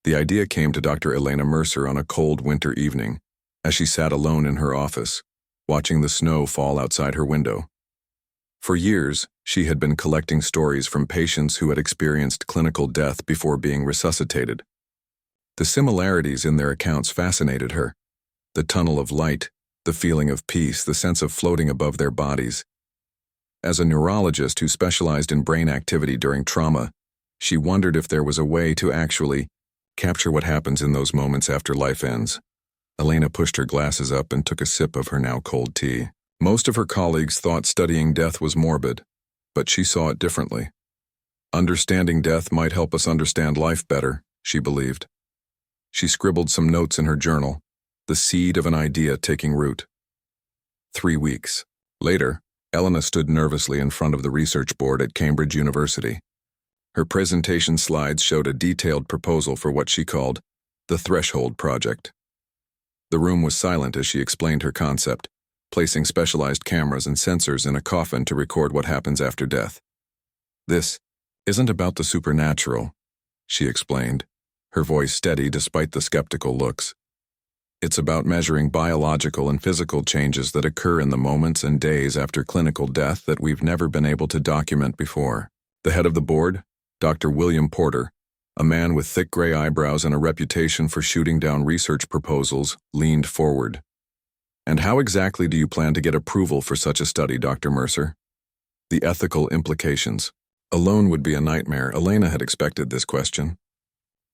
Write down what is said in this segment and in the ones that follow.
The idea came to Dr. Elena Mercer on a cold winter evening, as she sat alone in her office, watching the snow fall outside her window. For years, she had been collecting stories from patients who had experienced clinical death before being resuscitated. The similarities in their accounts fascinated her. The tunnel of light, the feeling of peace, the sense of floating above their bodies. As a neurologist who specialized in brain activity during trauma, she wondered if there was a way to actually capture what happens in those moments after life ends. Elena pushed her glasses up and took a sip of her now cold tea. Most of her colleagues thought studying death was morbid, but she saw it differently. Understanding death might help us understand life better, she believed. She scribbled some notes in her journal, the seed of an idea taking root. 3 weeks later, Elena stood nervously in front of the research board at Cambridge University. Her presentation slides showed a detailed proposal for what she called the Threshold Project. The room was silent as she explained her concept, placing specialized cameras and sensors in a coffin to record what happens after death. "This isn't about the supernatural," she explained, her voice steady despite the skeptical looks. "It's about measuring biological and physical changes that occur in the moments and days after clinical death that we've never been able to document before." The head of the board, Dr. William Porter, a man with thick gray eyebrows and a reputation for shooting down research proposals, leaned forward. "And how exactly do you plan to get approval for such a study, Dr. Mercer?" The ethical implications. Alone would be a nightmare. Elena had expected this question.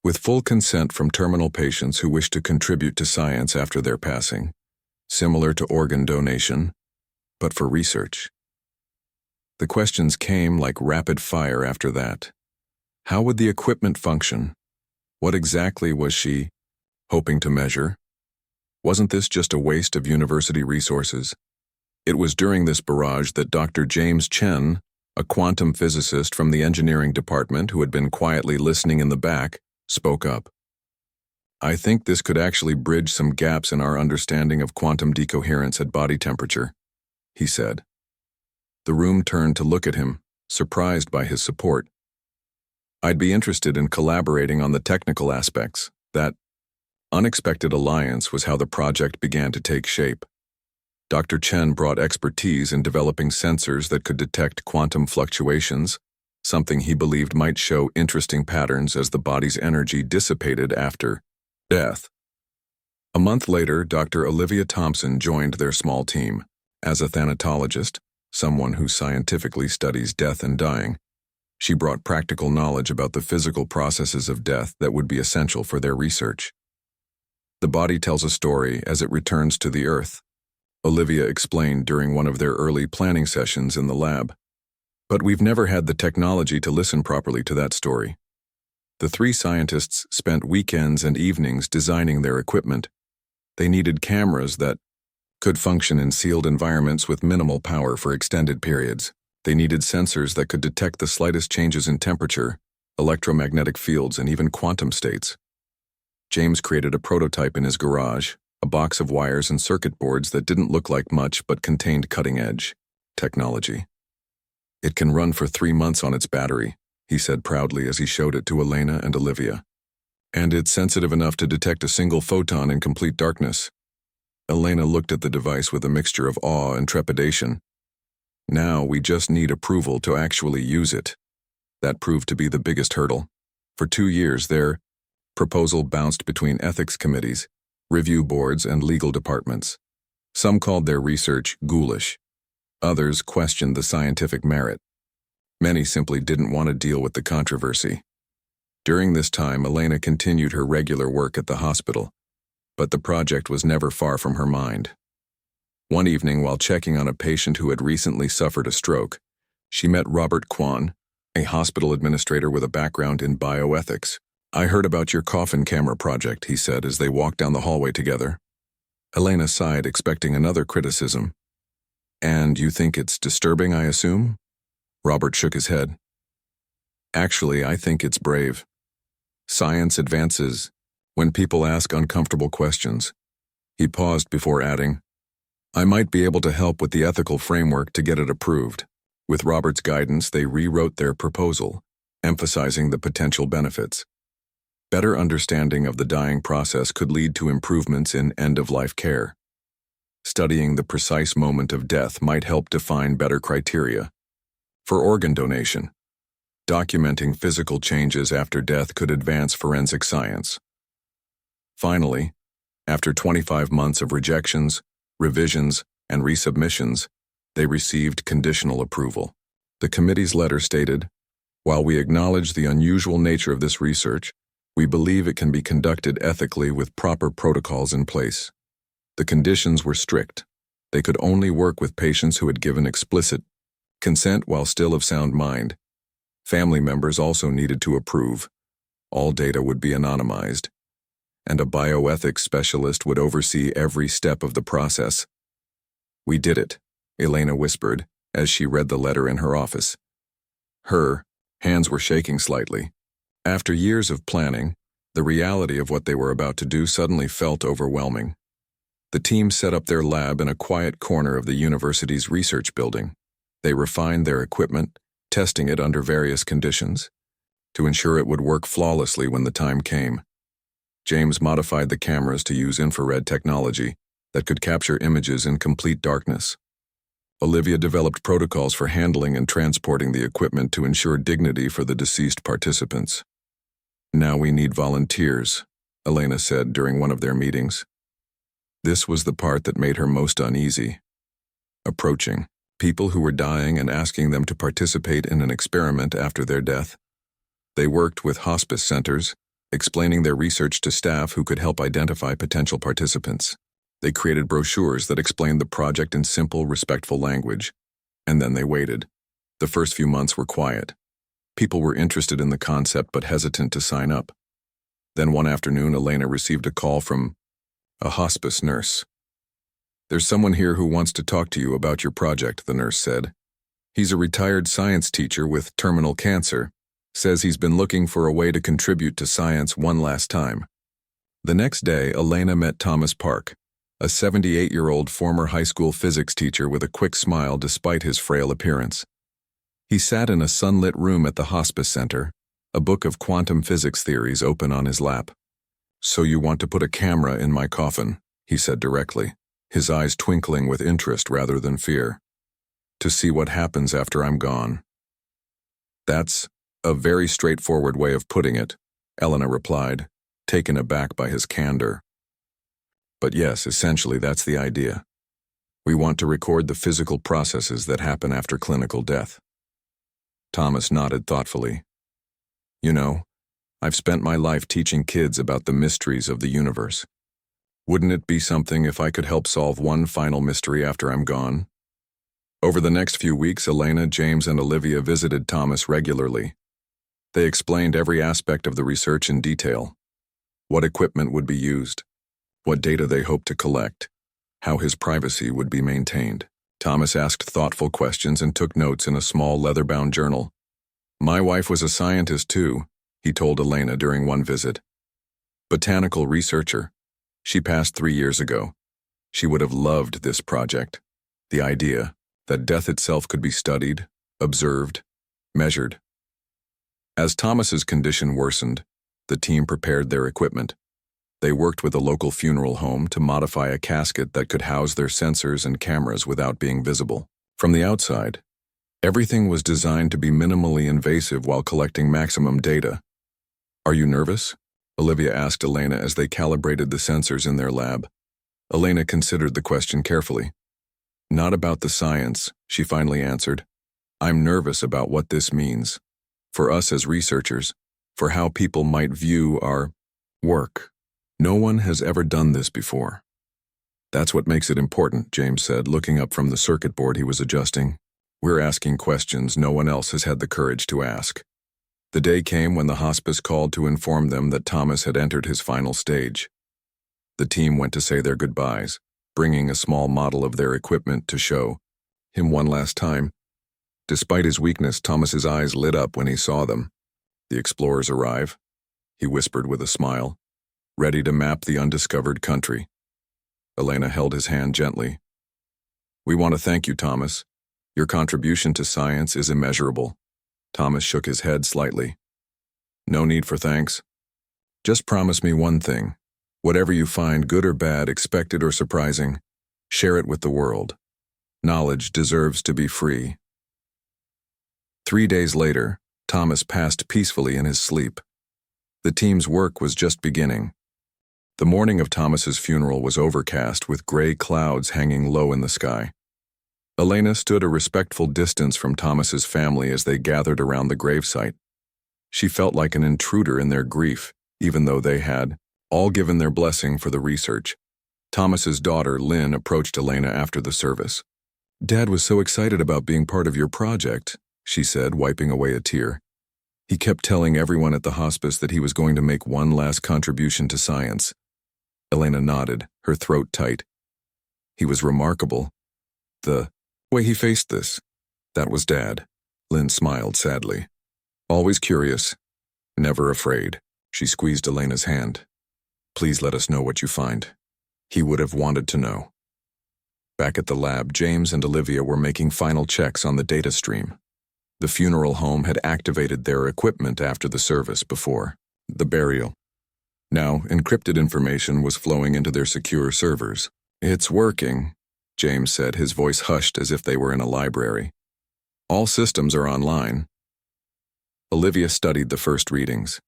With full consent from terminal patients who wish to contribute to science after their passing, similar to organ donation, but for research. The questions came like rapid fire after that. How would the equipment function? What exactly was she hoping to measure? Wasn't this just a waste of university resources? It was during this barrage that Dr. James Chen, a quantum physicist from the engineering department who had been quietly listening in the back, spoke up. "I think this could actually bridge some gaps in our understanding of quantum decoherence at body temperature," he said. The room turned to look at him, surprised by his support. "I'd be interested in collaborating on the technical aspects." That unexpected alliance was how the project began to take shape. Dr. Chen brought expertise in developing sensors that could detect quantum fluctuations, something he believed might show interesting patterns as the body's energy dissipated after death. A month later, Dr. Olivia Thompson joined their small team. As a thanatologist, someone who scientifically studies death and dying, she brought practical knowledge about the physical processes of death that would be essential for their research. "The body tells a story as it returns to the earth," Olivia explained during one of their early planning sessions in the lab. "But we've never had the technology to listen properly to that story." The 3 scientists spent weekends and evenings designing their equipment. They needed cameras that could function in sealed environments with minimal power for extended periods. They needed sensors that could detect the slightest changes in temperature, electromagnetic fields, and even quantum states. James created a prototype in his garage, a box of wires and circuit boards that didn't look like much but contained cutting-edge technology. "It can run for 3 months on its battery," he said proudly as he showed it to Elena and Olivia. "And it's sensitive enough to detect a single photon in complete darkness." Elena looked at the device with a mixture of awe and trepidation. "Now we just need approval to actually use it." That proved to be the biggest hurdle. For 2 years, their proposal bounced between ethics committees, review boards, and legal departments. Some called their research ghoulish. Others questioned the scientific merit. Many simply didn't want to deal with the controversy. During this time, Elena continued her regular work at the hospital, but the project was never far from her mind. One evening, while checking on a patient who had recently suffered a stroke, she met Robert Kwan, a hospital administrator with a background in bioethics. "I heard about your coffin camera project," he said as they walked down the hallway together. Elena sighed, expecting another criticism. "And you think it's disturbing, I assume?" Robert shook his head. "Actually, I think it's brave. Science advances when people ask uncomfortable questions." He paused before adding, "I might be able to help with the ethical framework to get it approved." With Robert's guidance, they rewrote their proposal, emphasizing the potential benefits. Better understanding of the dying process could lead to improvements in end-of-life care. Studying the precise moment of death might help define better criteria. For organ donation, documenting physical changes after death could advance forensic science. Finally, after 25 months of rejections, revisions, and resubmissions, they received conditional approval. The committee's letter stated, "While we acknowledge the unusual nature of this research, we believe it can be conducted ethically with proper protocols in place. The conditions were strict. They could only work with patients who had given explicit consent while still of sound mind. Family members also needed to approve. All data would be anonymized, and a bioethics specialist would oversee every step of the process." "We did it," Elena whispered as she read the letter in her office. Her hands were shaking slightly. After years of planning, the reality of what they were about to do suddenly felt overwhelming. The team set up their lab in a quiet corner of the university's research building. They refined their equipment, testing it under various conditions, to ensure it would work flawlessly when the time came. James modified the cameras to use infrared technology that could capture images in complete darkness. Olivia developed protocols for handling and transporting the equipment to ensure dignity for the deceased participants. "Now we need volunteers," Elena said during one of their meetings. This was the part that made her most uneasy. Approaching people who were dying and asking them to participate in an experiment after their death. They worked with hospice centers, explaining their research to staff who could help identify potential participants. They created brochures that explained the project in simple, respectful language. And then they waited. The first few months were quiet. People were interested in the concept but hesitant to sign up. Then one afternoon, Elena received a call from a hospice nurse. "There's someone here who wants to talk to you about your project," the nurse said. "He's a retired science teacher with terminal cancer. Says he's been looking for a way to contribute to science one last time." The next day, Elena met Thomas Park, a 78-year-old former high school physics teacher with a quick smile despite his frail appearance. He sat in a sunlit room at the hospice center, a book of quantum physics theories open on his lap. "So you want to put a camera in my coffin," he said directly, his eyes twinkling with interest rather than fear. "To see what happens after I'm gone." "That's a very straightforward way of putting it," Elena replied, taken aback by his candor. "But yes, essentially that's the idea. We want to record the physical processes that happen after clinical death." Thomas nodded thoughtfully. "You know, I've spent my life teaching kids about the mysteries of the universe. Wouldn't it be something if I could help solve one final mystery after I'm gone?" Over the next few weeks, Elena, James, and Olivia visited Thomas regularly. They explained every aspect of the research in detail. What equipment would be used, what data they hoped to collect, how his privacy would be maintained. Thomas asked thoughtful questions and took notes in a small leather-bound journal. "My wife was a scientist too," he told Elena during one visit. "Botanical researcher. She passed 3 years ago. She would have loved this project. The idea that death itself could be studied, observed, measured." As Thomas's condition worsened, the team prepared their equipment. They worked with a local funeral home to modify a casket that could house their sensors and cameras without being visible. From the outside, everything was designed to be minimally invasive while collecting maximum data. "Are you nervous?" Olivia asked Elena as they calibrated the sensors in their lab. Elena considered the question carefully. "Not about the science," she finally answered. "I'm nervous about what this means. For us as researchers, for how people might view our work. No one has ever done this before." "That's what makes it important," James said, looking up from the circuit board he was adjusting. "We're asking questions no one else has had the courage to ask." The day came when the hospice called to inform them that Thomas had entered his final stage. The team went to say their goodbyes, bringing a small model of their equipment to show him one last time. Despite his weakness, Thomas's eyes lit up when he saw them. "The explorers arrive," he whispered with a smile, "ready to map the undiscovered country." Elena held his hand gently. "We want to thank you, Thomas. Your contribution to science is immeasurable." Thomas shook his head slightly. "No need for thanks. Just promise me one thing. Whatever you find, good or bad, expected or surprising, share it with the world. Knowledge deserves to be free. 3 days later, Thomas passed peacefully in his sleep. The team's work was just beginning. The morning of Thomas's funeral was overcast with gray clouds hanging low in the sky. Elena stood a respectful distance from Thomas's family as they gathered around the gravesite. She felt like an intruder in their grief, even though they had all given their blessing for the research. Thomas's daughter, Lynn, approached Elena after the service. "Dad was so excited about being part of your project," she said, wiping away a tear. "He kept telling everyone at the hospice that he was going to make one last contribution to science." Elena nodded, her throat tight. "He was remarkable. The way he faced this, that was Dad." Lynn smiled sadly. "Always curious, never afraid." She squeezed Elena's hand. "Please let us know what you find." He would have wanted to know. Back at the lab, James and Olivia were making final checks on the data stream. The funeral home had activated their equipment after the service before the burial. Now, encrypted information was flowing into their secure servers. "It's working," James said, his voice hushed as if they were in a library. "All systems are online." Olivia studied the first readings.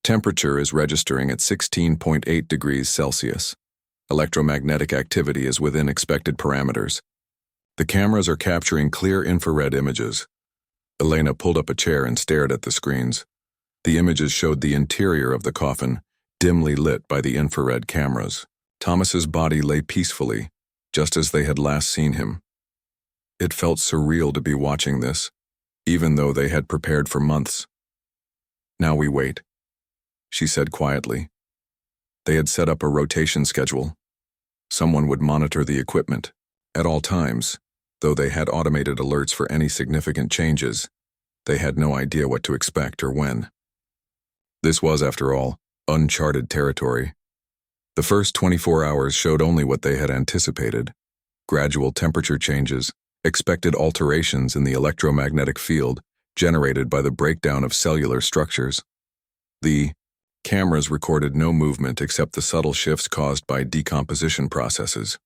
Temperature is registering at 16.8 degrees Celsius. Electromagnetic activity is within expected parameters. The cameras are capturing clear infrared images. Elena pulled up a chair and stared at the screens. The images showed the interior of the coffin, dimly lit by the infrared cameras. Thomas's body lay peacefully, just as they had last seen him. It felt surreal to be watching this, even though they had prepared for months. "Now we wait," she said quietly. They had set up a rotation schedule. Someone would monitor the equipment at all times, though they had automated alerts for any significant changes. They had no idea what to expect or when. This was, after all, uncharted territory. The first 24 hours showed only what they had anticipated: gradual temperature changes, expected alterations in the electromagnetic field generated by the breakdown of cellular structures. The cameras recorded no movement except the subtle shifts caused by decomposition processes.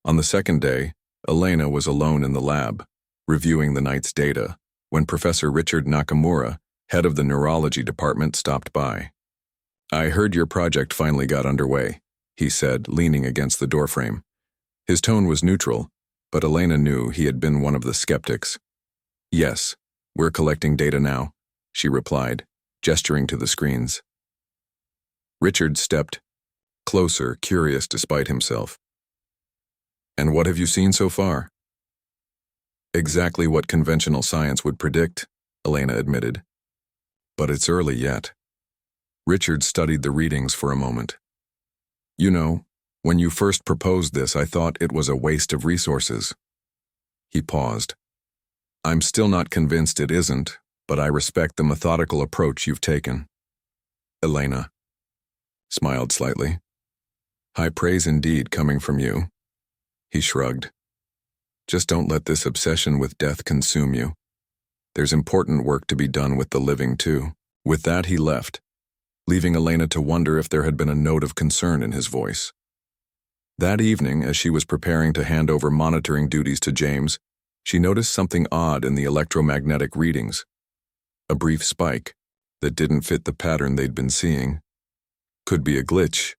On the second day, Elena was alone in the lab, reviewing the night's data, when Professor Richard Nakamura, head of the neurology department, stopped by. "I heard your project finally got underway," he said, leaning against the doorframe. His tone was neutral, but Elena knew he had been one of the skeptics. "Yes, we're collecting data now," she replied, gesturing to the screens. Richard stepped closer, curious despite himself. "And what have you seen so far?" "Exactly what conventional science would predict," Elena admitted. "But it's early yet." Richard studied the readings for a moment. "You know, when you first proposed this, I thought it was a waste of resources." He paused. "I'm still not convinced it isn't, but I respect the methodical approach you've taken." Elena smiled slightly. "High praise indeed coming from you." He shrugged. "Just don't let this obsession with death consume you. There's important work to be done with the living, too." With that, he left, leaving Elena to wonder if there had been a note of concern in his voice. That evening, as she was preparing to hand over monitoring duties to James, she noticed something odd in the electromagnetic readings. A brief spike that didn't fit the pattern they'd been seeing. "Could be a glitch,"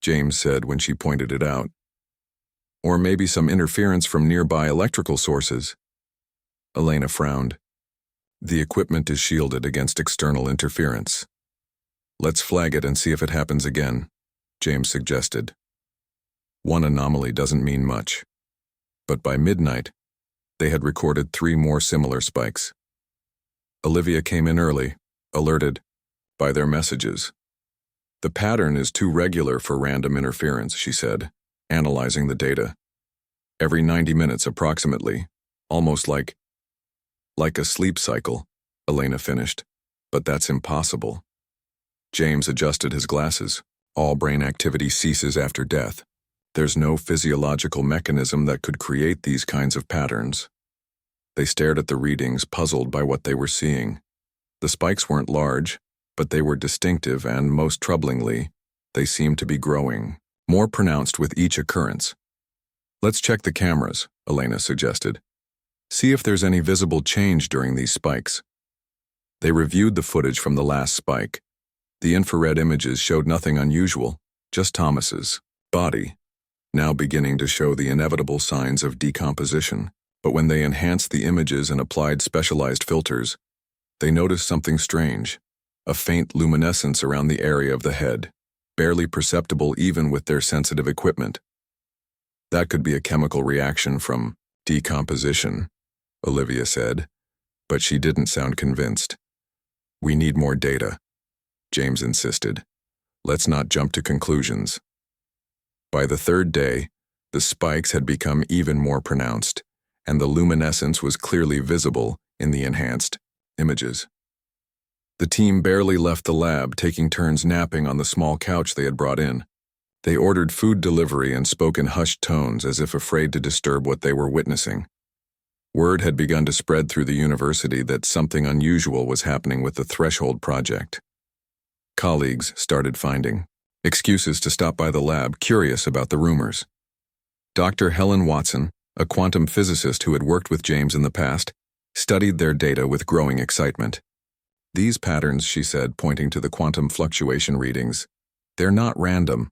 James said when she pointed it out. "Or maybe some interference from nearby electrical sources." Elena frowned. "The equipment is shielded against external interference." "Let's flag it and see if it happens again," James suggested. One anomaly doesn't mean much. But by midnight, they had recorded 3 more similar spikes. Olivia came in early, alerted by their messages. "The pattern is too regular for random interference," she said, analyzing the data. "Every 90 minutes approximately, almost like a sleep cycle," Elena finished. "But that's impossible." James adjusted his glasses. "All brain activity ceases after death. There's no physiological mechanism that could create these kinds of patterns." They stared at the readings, puzzled by what they were seeing. The spikes weren't large, but they were distinctive and, most troublingly, they seemed to be growing, more pronounced with each occurrence. "Let's check the cameras," Elena suggested. "See if there's any visible change during these spikes." They reviewed the footage from the last spike. The infrared images showed nothing unusual, just Thomas's body, now beginning to show the inevitable signs of decomposition. But when they enhanced the images and applied specialized filters, they noticed something strange, a faint luminescence around the area of the head, barely perceptible even with their sensitive equipment. "That could be a chemical reaction from decomposition," Olivia said, but she didn't sound convinced. "We need more data," James insisted. "Let's not jump to conclusions." By the third day, the spikes had become even more pronounced, and the luminescence was clearly visible in the enhanced images. The team barely left the lab, taking turns napping on the small couch they had brought in. They ordered food delivery and spoke in hushed tones as if afraid to disturb what they were witnessing. Word had begun to spread through the university that something unusual was happening with the Threshold project. Colleagues started finding excuses to stop by the lab, curious about the rumors. Dr. Helen Watson, a quantum physicist who had worked with James in the past, studied their data with growing excitement. "These patterns," she said, pointing to the quantum fluctuation readings, "they're not random.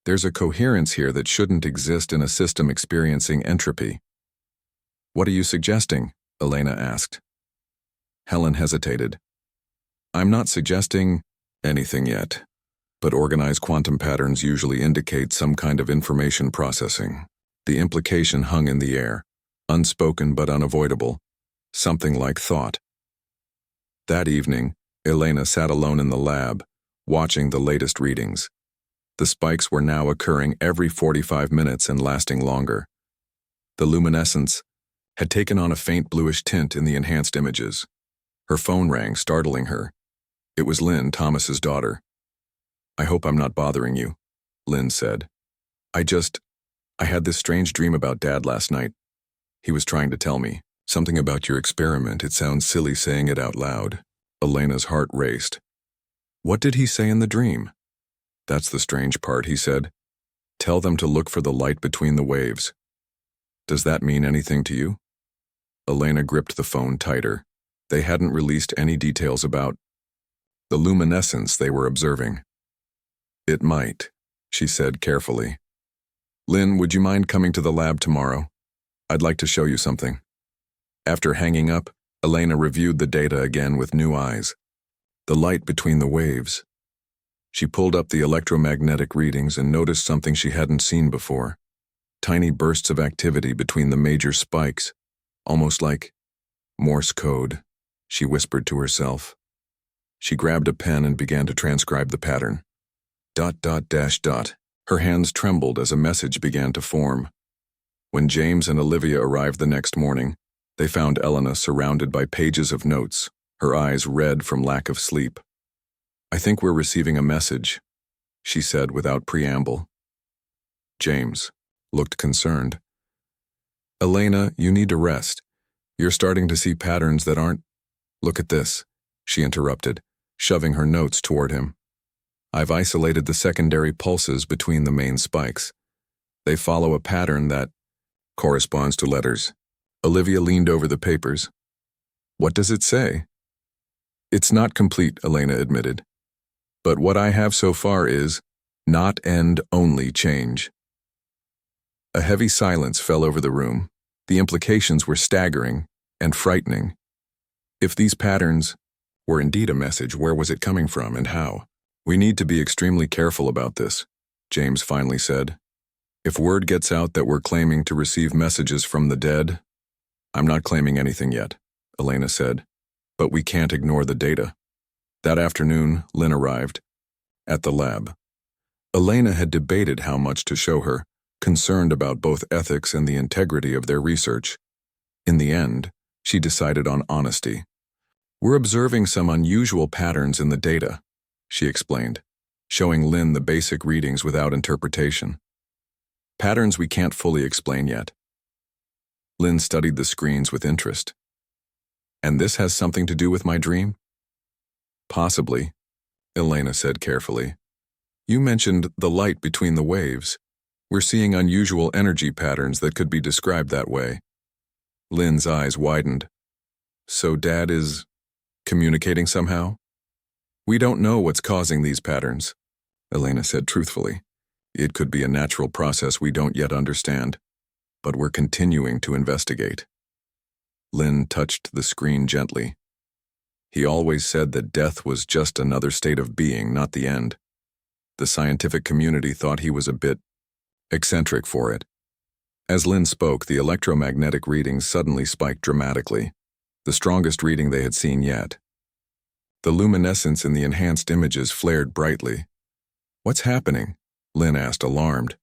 There's a coherence here that shouldn't exist in a system experiencing entropy." "What are you suggesting?" Elena asked. Helen hesitated. "I'm not suggesting anything yet, but organized quantum patterns usually indicate some kind of information processing. The implication hung in the air, unspoken but unavoidable, something like thought." That evening, Elena sat alone in the lab, watching the latest readings. The spikes were now occurring every 45 minutes and lasting longer. The luminescence had taken on a faint bluish tint in the enhanced images. Her phone rang, startling her. It was Lynn, Thomas's daughter. "I hope I'm not bothering you," Lynn said. I had this strange dream about Dad last night. He was trying to tell me something about your experiment. It sounds silly saying it out loud." Elena's heart raced. "What did he say in the dream?" "That's the strange part," he said. "Tell them to look for the light between the waves." "Does that mean anything to you?" Elena gripped the phone tighter. They hadn't released any details about the luminescence they were observing. "It might," she said carefully. "Lynn, would you mind coming to the lab tomorrow? I'd like to show you something." After hanging up, Elena reviewed the data again with new eyes. The light between the waves. She pulled up the electromagnetic readings and noticed something she hadn't seen before. Tiny bursts of activity between the major spikes, almost like Morse code, she whispered to herself. She grabbed a pen and began to transcribe the pattern. ... Her hands trembled as a message began to form. When James and Olivia arrived the next morning, they found Elena surrounded by pages of notes, her eyes red from lack of sleep. "I think we're receiving a message," she said without preamble. James looked concerned. "Elena, you need to rest. You're starting to see patterns that aren't—" "Look at this," she interrupted, shoving her notes toward him. "I've isolated the secondary pulses between the main spikes. They follow a pattern that corresponds to letters." Olivia leaned over the papers. "What does it say?" "It's not complete," Elena admitted. "But what I have so far is not end, only change." A heavy silence fell over the room. The implications were staggering and frightening. If these patterns were indeed a message, where was it coming from and how? "We need to be extremely careful about this," James finally said. "If word gets out that we're claiming to receive messages from the dead—" "I'm not claiming anything yet," Elena said, "but we can't ignore the data." That afternoon, Lynn arrived at the lab. Elena had debated how much to show her, concerned about both ethics and the integrity of their research. In the end, she decided on honesty. "We're observing some unusual patterns in the data," she explained, showing Lynn the basic readings without interpretation. "Patterns we can't fully explain yet." Lynn studied the screens with interest. "And this has something to do with my dream?" "Possibly," Elena said carefully. You mentioned the light between the waves. We're seeing unusual energy patterns that could be described that way. Lynn's eyes widened. So Dad is communicating somehow? We don't know what's causing these patterns, Elena said truthfully. It could be a natural process we don't yet understand, but we're continuing to investigate. Lynn touched the screen gently. He always said that death was just another state of being, not the end. The scientific community thought he was a bit eccentric for it. As Lynn spoke, the electromagnetic readings suddenly spiked dramatically, the strongest reading they had seen yet. The luminescence in the enhanced images flared brightly. What's happening? Lynn asked, alarmed.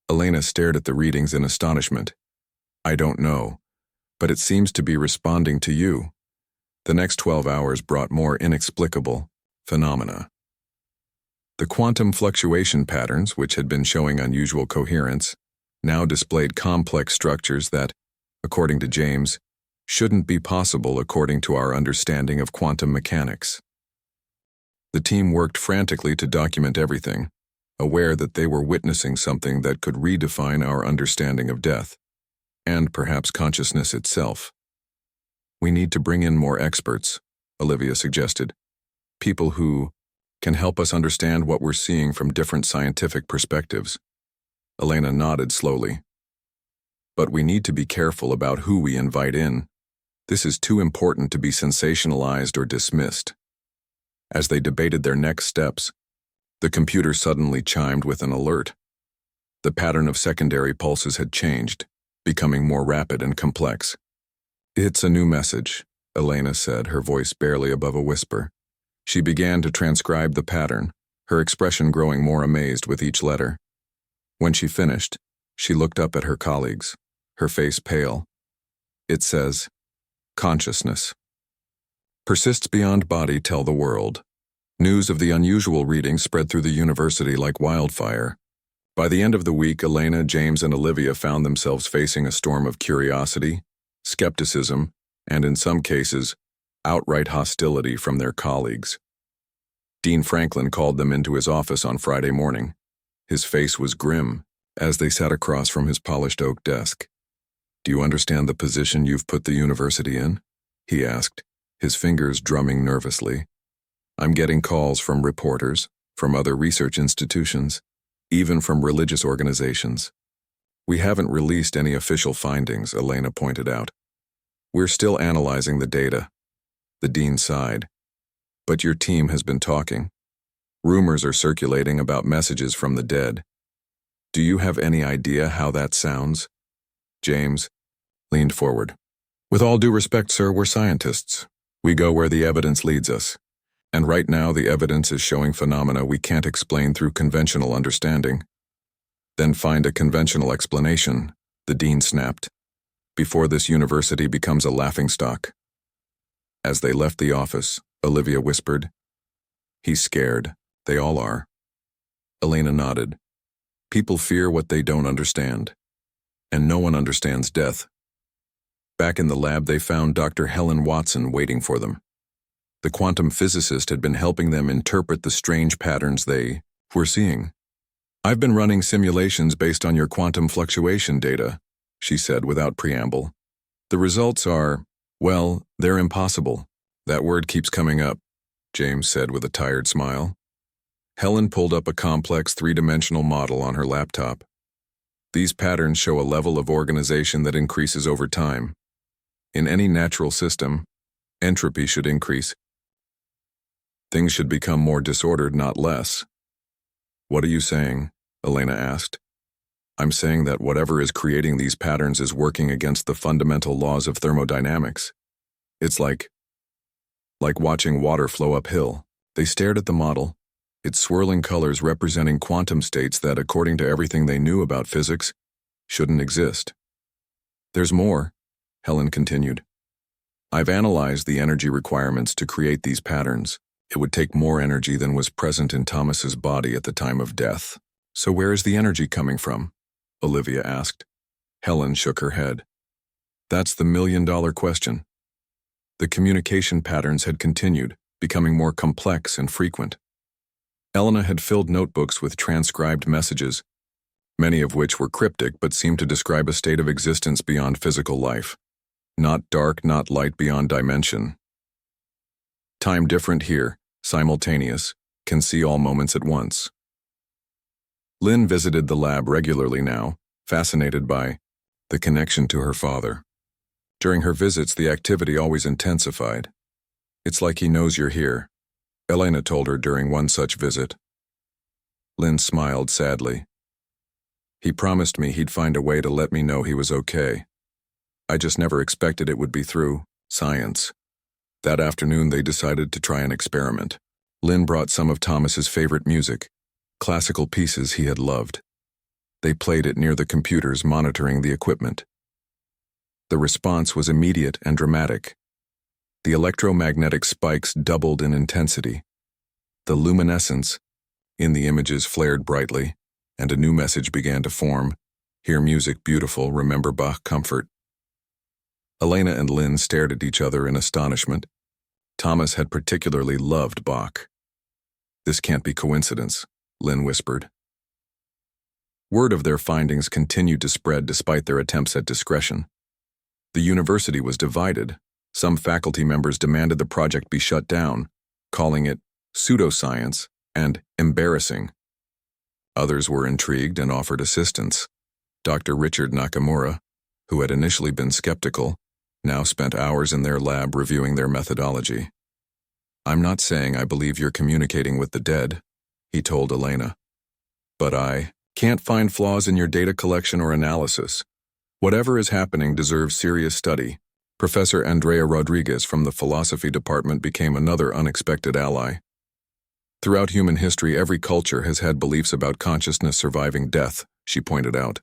Elena stared at the readings in astonishment. I don't know, but it seems to be responding to you. The next 12 hours brought more inexplicable phenomena. The quantum fluctuation patterns, which had been showing unusual coherence, now displayed complex structures that, according to James, shouldn't be possible according to our understanding of quantum mechanics. The team worked frantically to document everything, aware that they were witnessing something that could redefine our understanding of death, and perhaps consciousness itself. We need to bring in more experts, Olivia suggested. People who can help us understand what we're seeing from different scientific perspectives. Elena nodded slowly. But we need to be careful about who we invite in. This is too important to be sensationalized or dismissed. As they debated their next steps, the computer suddenly chimed with an alert. The pattern of secondary pulses had changed, becoming more rapid and complex. It's a new message, Elena said, her voice barely above a whisper. She began to transcribe the pattern, her expression growing more amazed with each letter. When she finished, she looked up at her colleagues, her face pale. It says, consciousness. Persists beyond body, tell the world. News of the unusual reading spread through the university like wildfire. By the end of the week, Elena, James, and Olivia found themselves facing a storm of curiosity, skepticism, and in some cases, outright hostility from their colleagues. Dean Franklin called them into his office on Friday morning. His face was grim as they sat across from his polished oak desk. Do you understand the position you've put the university in? He asked, his fingers drumming nervously. I'm getting calls from reporters, from other research institutions, even from religious organizations. We haven't released any official findings, Elena pointed out. We're still analyzing the data. The dean sighed. But your team has been talking. Rumors are circulating about messages from the dead. Do you have any idea how that sounds? James leaned forward. With all due respect, sir, we're scientists. We go where the evidence leads us. And right now the evidence is showing phenomena we can't explain through conventional understanding. Then find a conventional explanation, the dean snapped, before this university becomes a laughingstock. As they left the office, Olivia whispered, He's scared. They all are. Elena nodded. People fear what they don't understand. And no one understands death. Back in the lab, they found Dr. Helen Watson waiting for them. The quantum physicist had been helping them interpret the strange patterns they were seeing. I've been running simulations based on your quantum fluctuation data, she said without preamble. The results are, well, they're impossible. That word keeps coming up, James said with a tired smile. Helen pulled up a complex three-dimensional model on her laptop. These patterns show a level of organization that increases over time. In any natural system, entropy should increase. Things should become more disordered, not less. What are you saying? Elena asked. I'm saying that whatever is creating these patterns is working against the fundamental laws of thermodynamics. It's like watching water flow uphill. They stared at the model, its swirling colors representing quantum states that, according to everything they knew about physics, shouldn't exist. There's more, Helen continued. I've analyzed the energy requirements to create these patterns. It would take more energy than was present in Thomas's body at the time of death. So where is the energy coming from? Olivia asked. Helen shook her head. That's the million-dollar question. The communication patterns had continued, becoming more complex and frequent. Elena had filled notebooks with transcribed messages, many of which were cryptic but seemed to describe a state of existence beyond physical life. Not dark, not light, beyond dimension. Time different here, simultaneous, can see all moments at once. Lynn visited the lab regularly now, fascinated by the connection to her father. During her visits, the activity always intensified. "It's like he knows you're here," Elena told her during one such visit. Lynn smiled sadly. "He promised me he'd find a way to let me know he was okay. I just never expected it would be through science." That afternoon, they decided to try an experiment. Lynn brought some of Thomas's favorite music, classical pieces he had loved. They played it near the computers, monitoring the equipment. The response was immediate and dramatic. The electromagnetic spikes doubled in intensity. The luminescence in the images flared brightly, and a new message began to form. "Hear music, beautiful, remember Bach, comfort." Elena and Lynn stared at each other in astonishment. Thomas had particularly loved Bach. "This can't be coincidence," Lynn whispered. Word of their findings continued to spread despite their attempts at discretion. The university was divided. Some faculty members demanded the project be shut down, calling it pseudoscience and embarrassing. Others were intrigued and offered assistance. Dr. Richard Nakamura, who had initially been skeptical, now spent hours in their lab reviewing their methodology. "I'm not saying I believe you're communicating with the dead," he told Elena. "But I can't find flaws in your data collection or analysis. Whatever is happening deserves serious study." Professor Andrea Rodriguez from the philosophy department became another unexpected ally. "Throughout human history, every culture has had beliefs about consciousness surviving death," she pointed out.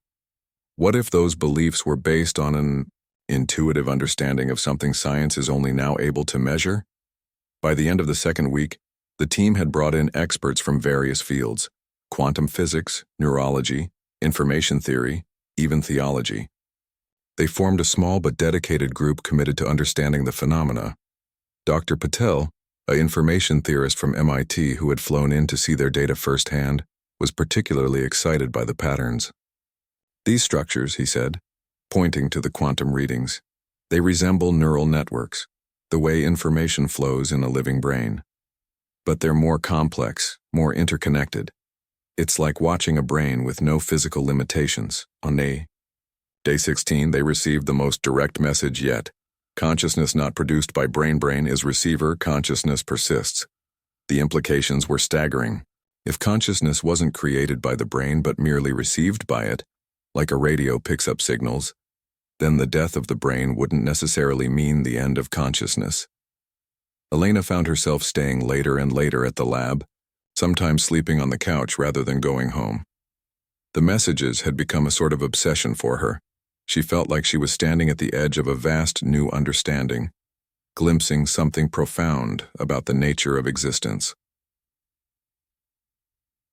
"What if those beliefs were based on an intuitive understanding of something science is only now able to measure?" By the end of the second week, the team had brought in experts from various fields: quantum physics, neurology, information theory, even theology. They formed a small but dedicated group committed to understanding the phenomena. Dr. Patel, an information theorist from MIT who had flown in to see their data firsthand, was particularly excited by the patterns. "These structures," he said, pointing to the quantum readings, "they resemble neural networks, the way information flows in a living brain. But they're more complex, more interconnected. It's like watching a brain with no physical limitations." On Day 16, they received the most direct message yet. Consciousness not produced by brain is receiver, consciousness persists. The implications were staggering. If consciousness wasn't created by the brain but merely received by it, like a radio picks up signals, then the death of the brain wouldn't necessarily mean the end of consciousness. Elena found herself staying later and later at the lab, sometimes sleeping on the couch rather than going home. The messages had become a sort of obsession for her. She felt like she was standing at the edge of a vast new understanding, glimpsing something profound about the nature of existence.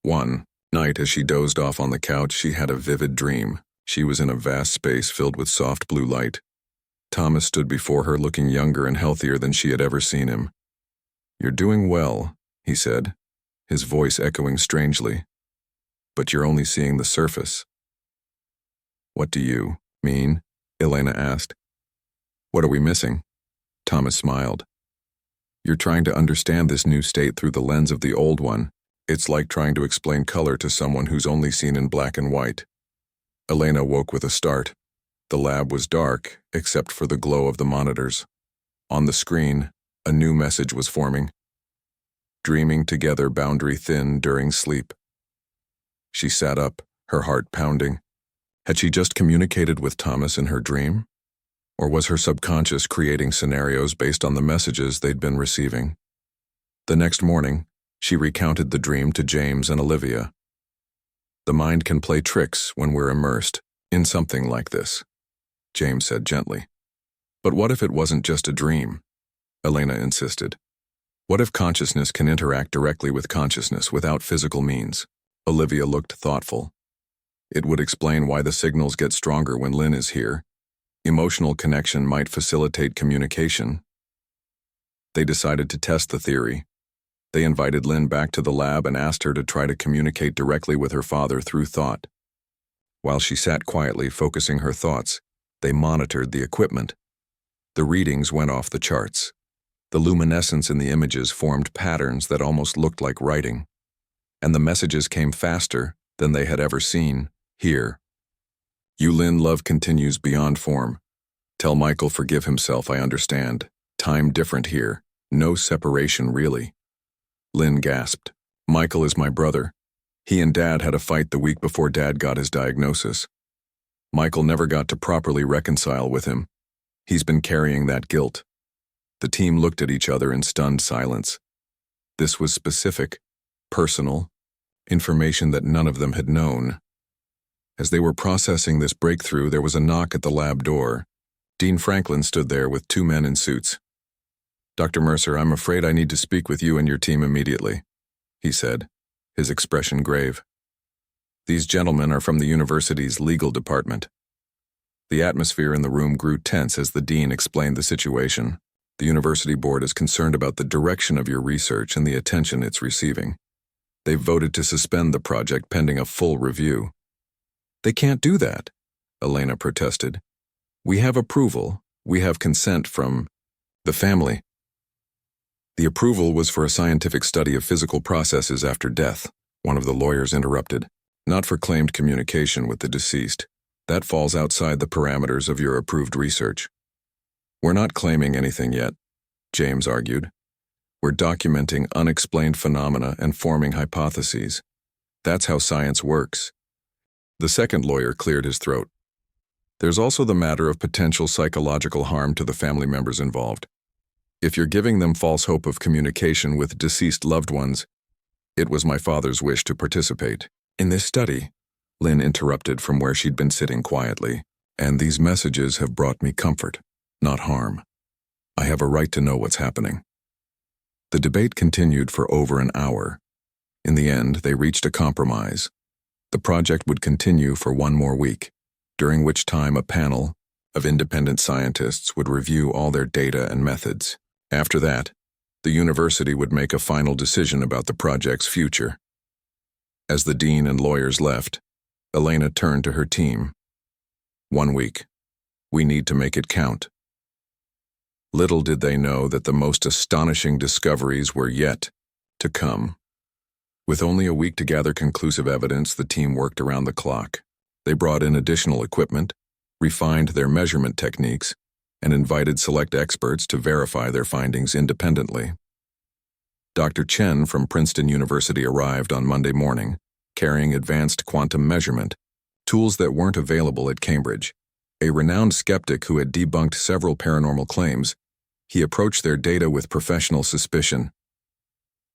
One night, as she dozed off on the couch, she had a vivid dream. She was in a vast space filled with soft blue light. Thomas stood before her, looking younger and healthier than she had ever seen him. "You're doing well," he said, his voice echoing strangely. "But you're only seeing the surface." "What do you mean?" Elena asked. "What are we missing?" Thomas smiled. "You're trying to understand this new state through the lens of the old one. It's like trying to explain color to someone who's only seen in black and white." Elena woke with a start. The lab was dark, except for the glow of the monitors. On the screen, a new message was forming. "Dreaming together, boundary thin during sleep." She sat up, her heart pounding. Had she just communicated with Thomas in her dream? Or was her subconscious creating scenarios based on the messages they'd been receiving? The next morning, she recounted the dream to James and Olivia. "The mind can play tricks when we're immersed in something like this," James said gently. "But what if it wasn't just a dream?" Elena insisted. "What if consciousness can interact directly with consciousness without physical means?" Olivia looked thoughtful. "It would explain why the signals get stronger when Lynn is here. Emotional connection might facilitate communication." They decided to test the theory. They invited Lynn back to the lab and asked her to try to communicate directly with her father through thought. While she sat quietly, focusing her thoughts, they monitored the equipment. The readings went off the charts. The luminescence in the images formed patterns that almost looked like writing. And the messages came faster than they had ever seen. Here. You, Lynn, love continues beyond form. Tell Michael forgive himself, I understand. Time different here. No separation, really. Lynn gasped. Michael is my brother. He and Dad had a fight the week before Dad got his diagnosis. Michael never got to properly reconcile with him. He's been carrying that guilt. The team looked at each other in stunned silence. This was specific, personal, information that none of them had known. As they were processing this breakthrough, there was a knock at the lab door. Dean Franklin stood there with two men in suits. Dr. Mercer, I'm afraid I need to speak with you and your team immediately, he said, his expression grave. These gentlemen are from the university's legal department. The atmosphere in the room grew tense as the dean explained the situation. The university board is concerned about the direction of your research and the attention it's receiving. They've voted to suspend the project pending a full review. They can't do that, Elena protested. We have approval. We have consent from the family. The approval was for a scientific study of physical processes after death, one of the lawyers interrupted. Not for claimed communication with the deceased. That falls outside the parameters of your approved research. We're not claiming anything yet, James argued. We're documenting unexplained phenomena and forming hypotheses. That's how science works. The second lawyer cleared his throat. There's also the matter of potential psychological harm to the family members involved. If you're giving them false hope of communication with deceased loved ones, it was my father's wish to participate in this study, Lynn interrupted from where she'd been sitting quietly, and these messages have brought me comfort, not harm. I have a right to know what's happening. The debate continued for over an hour. In the end, they reached a compromise. The project would continue for one more week, during which time a panel of independent scientists would review all their data and methods. After that, the university would make a final decision about the project's future. As the dean and lawyers left, Elena turned to her team. 1 week. We need to make it count. Little did they know that the most astonishing discoveries were yet to come. With only a week to gather conclusive evidence, the team worked around the clock. They brought in additional equipment, refined their measurement techniques, and invited select experts to verify their findings independently. Dr. Chen from Princeton University arrived on Monday morning, carrying advanced quantum measurement, tools that weren't available at Cambridge. A renowned skeptic who had debunked several paranormal claims, he approached their data with professional suspicion.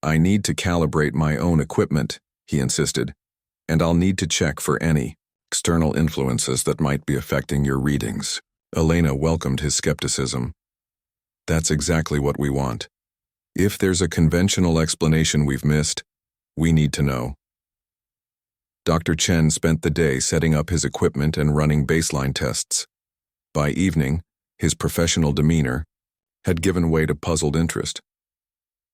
I need to calibrate my own equipment, he insisted, and I'll need to check for any external influences that might be affecting your readings. Elena welcomed his skepticism. That's exactly what we want. If there's a conventional explanation we've missed, we need to know. Dr. Chen spent the day setting up his equipment and running baseline tests. By evening, his professional demeanor had given way to puzzled interest.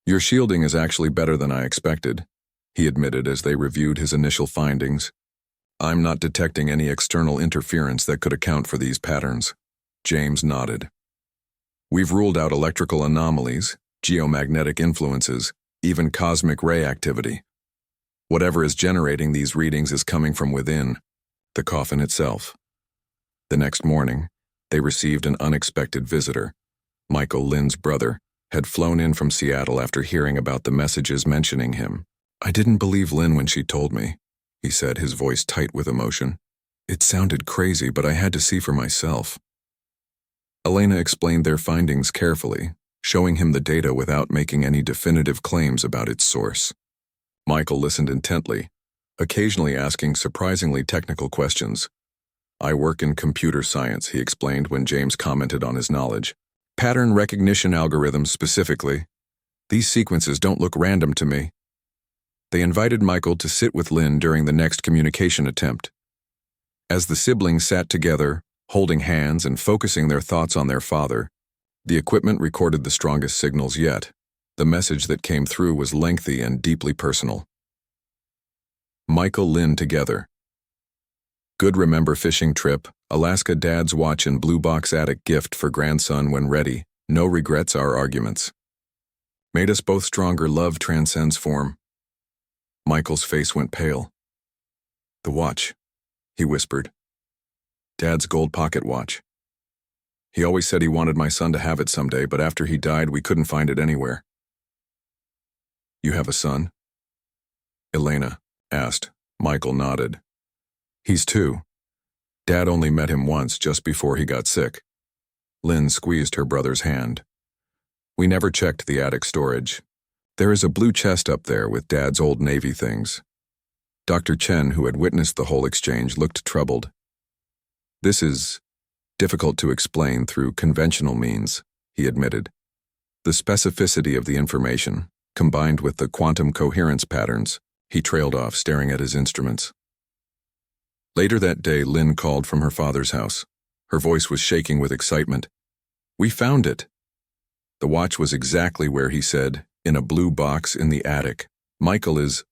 Your shielding is actually better than I expected, he admitted as they reviewed his initial findings. I'm not detecting any external interference that could account for these patterns. James nodded. We've ruled out electrical anomalies, geomagnetic influences, even cosmic ray activity. Whatever is generating these readings is coming from within, the coffin itself. The next morning, they received an unexpected visitor. Michael, Lynn's brother, had flown in from Seattle after hearing about the messages mentioning him. I didn't believe Lynn when she told me, he said, his voice tight with emotion. It sounded crazy, but I had to see for myself. Elena explained their findings carefully, showing him the data without making any definitive claims about its source. Michael listened intently, occasionally asking surprisingly technical questions. I work in computer science, he explained when James commented on his knowledge. Pattern recognition algorithms specifically. These sequences don't look random to me. They invited Michael to sit with Lynn during the next communication attempt. As the siblings sat together, holding hands and focusing their thoughts on their father, The equipment recorded the strongest signals yet. The message that came through was lengthy and deeply personal. Michael Lynn together. Good remember fishing trip, Alaska dad's watch and blue box attic gift for grandson when ready. No regrets our arguments. Made us both stronger, love transcends form. Michael's face went pale. The watch, he whispered. Dad's gold pocket watch. He always said he wanted my son to have it someday, but after he died, we couldn't find it anywhere. You have a son? Elena asked. Michael nodded. He's 2. Dad only met him once, just before he got sick. Lynn squeezed her brother's hand. We never checked the attic storage. There is a blue chest up there with Dad's old Navy things. Dr. Chen, who had witnessed the whole exchange, looked troubled. This is difficult to explain through conventional means, he admitted. The specificity of the information, combined with the quantum coherence patterns, he trailed off, staring at his instruments. Later that day, Lynn called from her father's house. Her voice was shaking with excitement. We found it. The watch was exactly where he said, in a blue box in the attic. Michael is,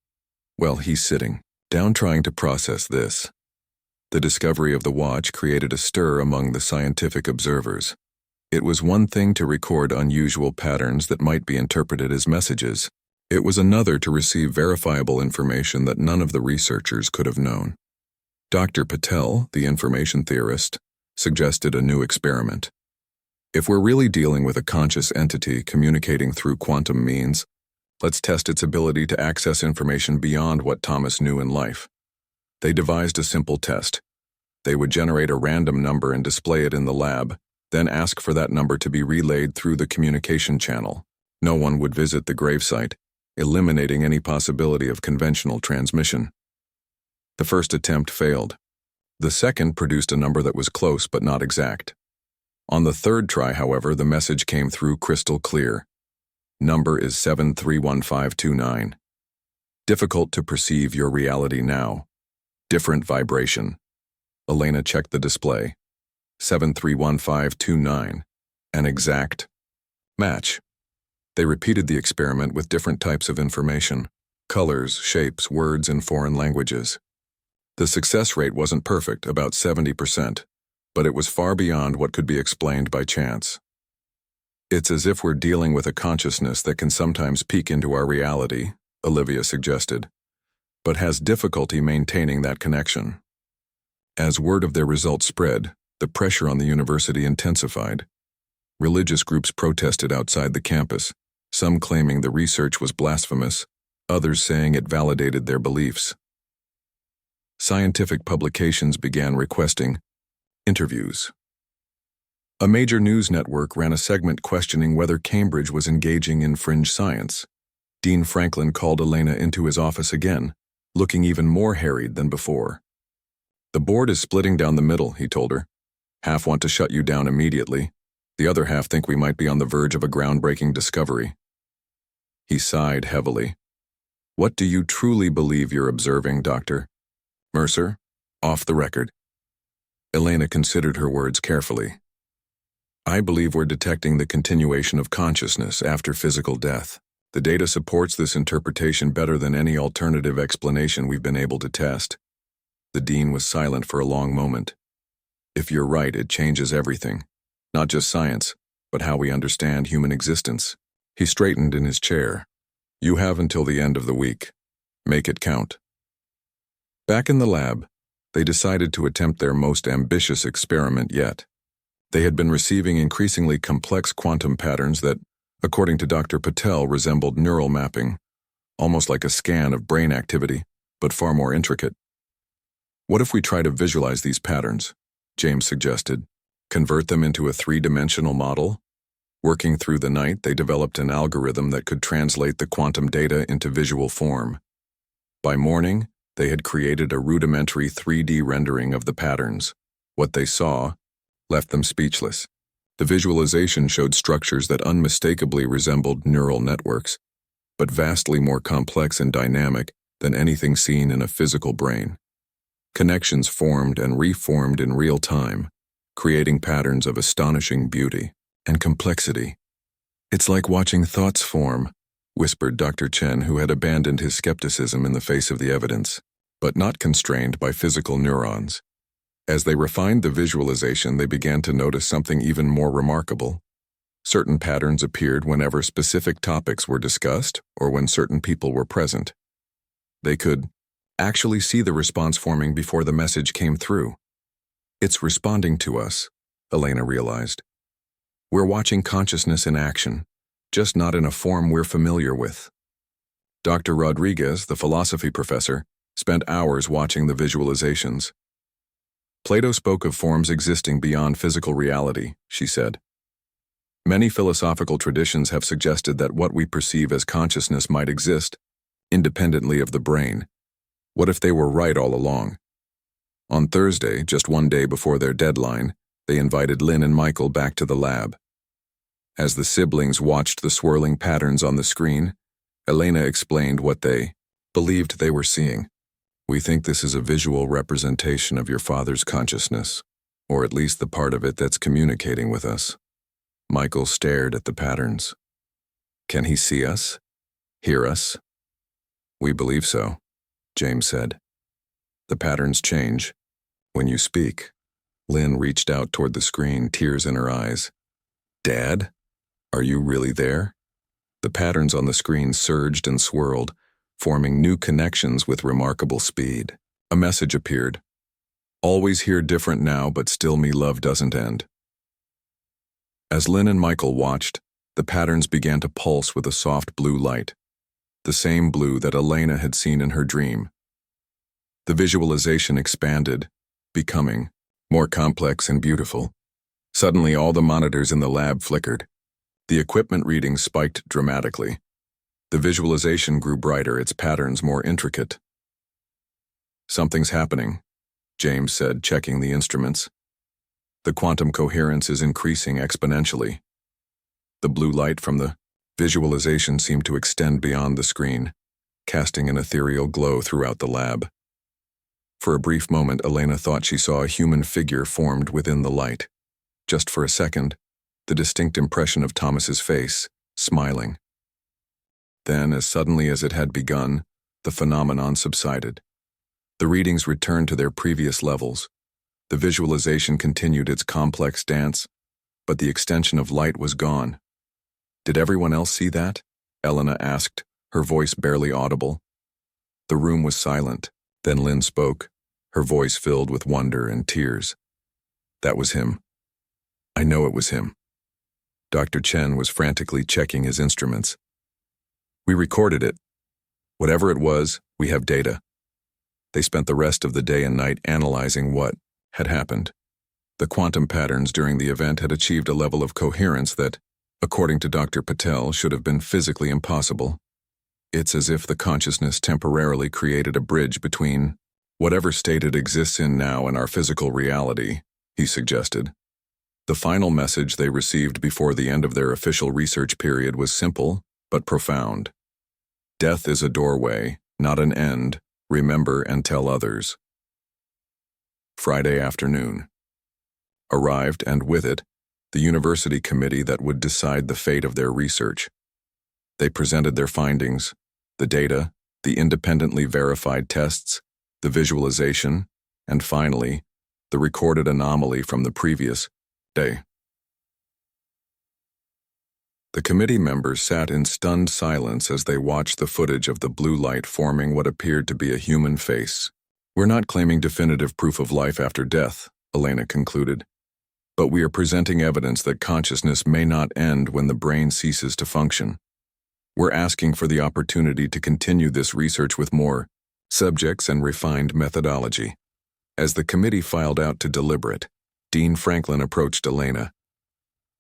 well, he's sitting down trying to process this. The discovery of the watch created a stir among the scientific observers. It was one thing to record unusual patterns that might be interpreted as messages. It was another to receive verifiable information that none of the researchers could have known. Dr. Patel, the information theorist, suggested a new experiment. If we're really dealing with a conscious entity communicating through quantum means, let's test its ability to access information beyond what Thomas knew in life. They devised a simple test. They would generate a random number and display it in the lab, then ask for that number to be relayed through the communication channel. No one would visit the gravesite, eliminating any possibility of conventional transmission. The first attempt failed. The second produced a number that was close but not exact. On the third try, however, the message came through crystal clear. Number is 731529. Difficult to perceive your reality now. Different vibration. Elena checked the display. 731529. An exact match. They repeated the experiment with different types of information. Colors, shapes, words in foreign languages. The success rate wasn't perfect, about 70%, but it was far beyond what could be explained by chance. It's as if we're dealing with a consciousness that can sometimes peek into our reality, Olivia suggested, but has difficulty maintaining that connection. As word of their results spread, the pressure on the university intensified. Religious groups protested outside the campus, some claiming the research was blasphemous, others saying it validated their beliefs. Scientific publications began requesting interviews. A major news network ran a segment questioning whether Cambridge was engaging in fringe science. Dean Franklin called Elena into his office again, looking even more harried than before. The board is splitting down the middle, he told her. Half want to shut you down immediately. The other half think we might be on the verge of a groundbreaking discovery. He sighed heavily. What do you truly believe you're observing, Doctor? Mercer, off the record. Elena considered her words carefully. I believe we're detecting the continuation of consciousness after physical death. The data supports this interpretation better than any alternative explanation we've been able to test. The dean was silent for a long moment. If you're right, it changes everything. Not just science, but how we understand human existence. He straightened in his chair. You have until the end of the week. Make it count. Back in the lab, they decided to attempt their most ambitious experiment yet. They had been receiving increasingly complex quantum patterns that, according to Dr. Patel, resembled neural mapping, almost like a scan of brain activity, but far more intricate. What if we try to visualize these patterns? James suggested. Convert them into a 3-dimensional model? Working through the night, they developed an algorithm that could translate the quantum data into visual form. By morning, they had created a rudimentary 3D rendering of the patterns. What they saw left them speechless. The visualization showed structures that unmistakably resembled neural networks, but vastly more complex and dynamic than anything seen in a physical brain. Connections formed and reformed in real time, creating patterns of astonishing beauty. and complexity. It's like watching thoughts form, whispered Dr. Chen, who had abandoned his skepticism in the face of the evidence, but not constrained by physical neurons. As they refined the visualization, they began to notice something even more remarkable. Certain patterns appeared whenever specific topics were discussed or when certain people were present. They could actually see the response forming before the message came through. It's responding to us, Elena realized. We're watching consciousness in action, just not in a form we're familiar with. Dr. Rodriguez, the philosophy professor, spent hours watching the visualizations. Plato spoke of forms existing beyond physical reality, she said. Many philosophical traditions have suggested that what we perceive as consciousness might exist independently of the brain. What if they were right all along? On Thursday, just one day before their deadline, they invited Lynn and Michael back to the lab. As the siblings watched the swirling patterns on the screen, Elena explained what they believed they were seeing. We think this is a visual representation of your father's consciousness, or at least the part of it that's communicating with us. Michael stared at the patterns. Can he see us? Hear us? We believe so, James said. The patterns change when you speak. Lynn reached out toward the screen, tears in her eyes. Dad? Are you really there? The patterns on the screen surged and swirled, forming new connections with remarkable speed. A message appeared. Always here different now, but still me love doesn't end. As Lynn and Michael watched, the patterns began to pulse with a soft blue light, the same blue that Elena had seen in her dream. The visualization expanded, becoming more complex and beautiful. Suddenly, all the monitors in the lab flickered. The equipment readings spiked dramatically. The visualization grew brighter, its patterns more intricate. Something's happening, James said, checking the instruments. The quantum coherence is increasing exponentially. The blue light from the visualization seemed to extend beyond the screen, casting an ethereal glow throughout the lab. For a brief moment, Elena thought she saw a human figure formed within the light. Just for a second, the distinct impression of Thomas's face, smiling. Then, as suddenly as it had begun, the phenomenon subsided. The readings returned to their previous levels. The visualization continued its complex dance, but the extension of light was gone. Did everyone else see that? Elena asked, her voice barely audible. The room was silent. Then Lynn spoke, her voice filled with wonder and tears. That was him. I know it was him. Dr. Chen was frantically checking his instruments. We recorded it. Whatever it was, we have data. They spent the rest of the day and night analyzing what had happened. The quantum patterns during the event had achieved a level of coherence that, according to Dr. Patel, should have been physically impossible. It's as if the consciousness temporarily created a bridge between whatever state it exists in now and our physical reality, he suggested. The final message they received before the end of their official research period was simple, but profound. Death is a doorway, not an end. Remember and tell others. Friday afternoon. Arrived, and with it, the university committee that would decide the fate of their research. They presented their findings, the data, the independently verified tests, the visualization, and finally, the recorded anomaly from the previous day. The committee members sat in stunned silence as they watched the footage of the blue light forming what appeared to be a human face. We're not claiming definitive proof of life after death, Elena concluded, but we are presenting evidence that consciousness may not end when the brain ceases to function. We're asking for the opportunity to continue this research with more subjects and refined methodology. As the committee filed out to deliberate, Dean Franklin approached Elena.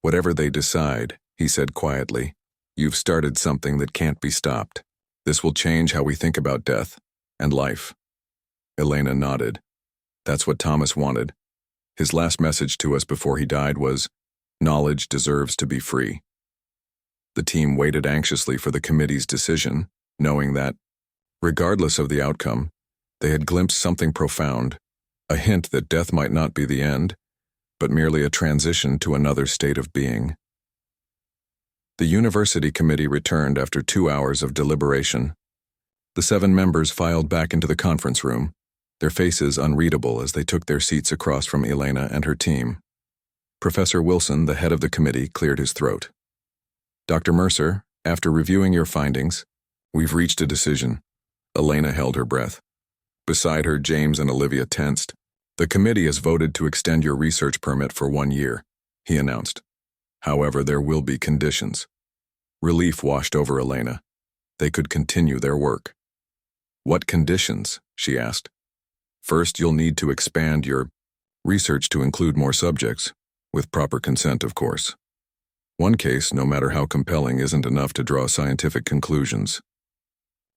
Whatever they decide, he said quietly, you've started something that can't be stopped. This will change how we think about death and life. Elena nodded. That's what Thomas wanted. His last message to us before he died was, knowledge deserves to be free. The team waited anxiously for the committee's decision, knowing that, regardless of the outcome, they had glimpsed something profound, a hint that death might not be the end, but merely a transition to another state of being. The university committee returned after 2 hours of deliberation. The 7 members filed back into the conference room, their faces unreadable as they took their seats across from Elena and her team. Professor Wilson, the head of the committee, cleared his throat. "Dr. Mercer, after reviewing your findings, we've reached a decision." Elena held her breath. Beside her, James and Olivia tensed. "The committee has voted to extend your research permit for 1 year," he announced. "However, there will be conditions." Relief washed over Elena. They could continue their work. "What conditions?" she asked. "First, you'll need to expand your research to include more subjects, with proper consent, of course. One case, no matter how compelling, isn't enough to draw scientific conclusions.